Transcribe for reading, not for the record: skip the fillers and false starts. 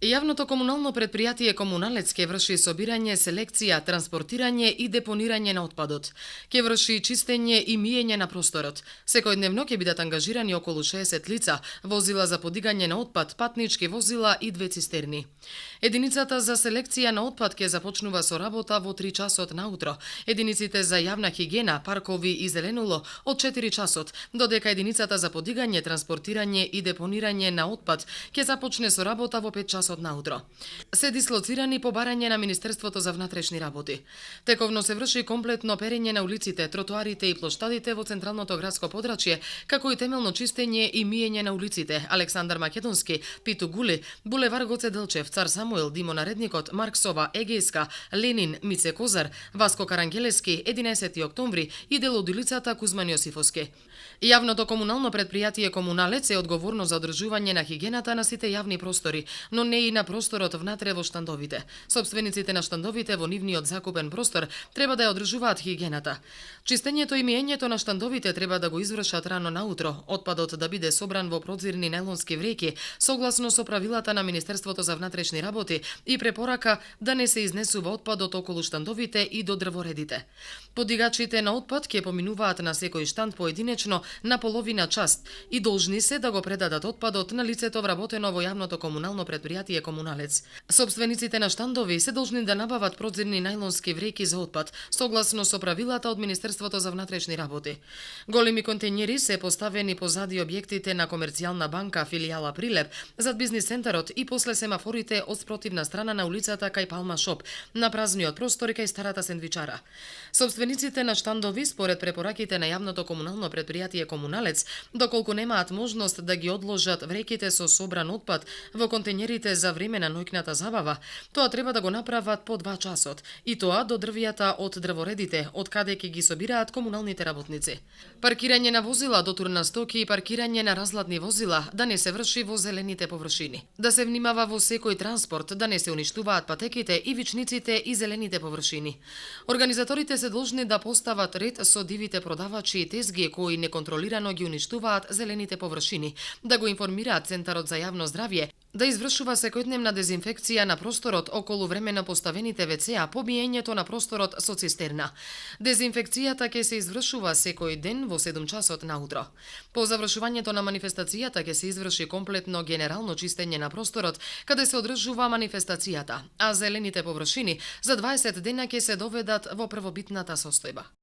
Јавното комунално предпријатие Комуналец ќе врши собирање, селекција, транспортирање и депонирање на отпадот. Ќе врши чистење и миење на просторот. Секојдневно ќе бидат ангажирани околу 60 лица, возила за подигање на отпад, патнички возила и 2 цистерни. Единицата за селекција на отпад ќе започнува со работа во 3 часот наутро. Единиците за јавна хигиена, паркови и зеленуло од 4 часот, додека единицата за подигање, транспортирање и депонирање на отпад ќе започне со работа во 5 часот наутро. Се дислоцирани по барање на Министерството за внатрешни работи. Тековно се врши комплетно перење на улиците, тротоарите и плоштадите во централното градско подрачје, како и темелно чистење и миење на улиците Александар Македонски, Питу Гули, булевар Гоце Делчев, Цар Самуил, Димо Наредникот, Марксова, Егејска, Ленин, Мице Козар, Васко Карангелески, 11 октомври и дел од улицата Кузман Јосифовски. Јавното комунално предпријатие Комуналец е одговорно за одржување на хигиената на сите јавни простори, но не и на просторот внатре во штандовите. Собствениците на штандовите во нивниот закупен простор треба да ја одржуваат хигиената. Чистењето и миењето на штандовите треба да го извршат рано наутро, отпадот да биде собран во прозирни најлонски вреќи, согласно со правилата на Министерството за внатрешни работи и препорака да не се изнесува отпадот околу штандовите и до дрворедите. Подигачите на отпад ќе поминуваат на секој штанд поединечно на половина час и должни се да го предадат отпадот на лицето вработено во јавното комунално предпријатие Комуналец. Собствениците на штандови се должни да набават прозирни најлонски вреќи за отпад, согласно со правилата од Министерството за внатрешни работи. Големи контејнери се поставени позади објектите на Комерцијална банка, филијала Прилеп, зад бизнис центарот и после семафорите од спротивна страна на улицата кај Палма Шоп, на празниот простор кај старата сендвичара. Собствениците на штандови, според препораките на јавното комунално предпријатие Комуналец, доколку немаат можност да ги одложат вреќите со собран отпад во контејнерите за време на ноќната забава, тоа треба да го направат по 2 часот, и тоа до дрвијата од дрворедите, од каде ќе ги собираат комуналните работници. Паркирање на возила, дотур на стоки и паркирање на разладни возила да не се врши во зелените површини. Да се внимава во секој транспорт, да не се уништуваат патеките, ивичниците и зелените површини. Организаторите се должни да постават ред со дивите продавачи и тезги кои неконтролирано ги уништуваат зелените површини, да го информираат Центарот за јавно здравје, да извршува секојдневна дезинфекција на просторот околу време на поставените WC-а по миењето на просторот со цистерна. Дезинфекцијата ќе се извршува секој ден во 7 часот наутро. По завршувањето на манифестацијата ќе се изврши комплетно генерално чистење на просторот каде се одржува манифестацијата, а зелените површини за 20 дена ќе се доведат во првобитната состојба.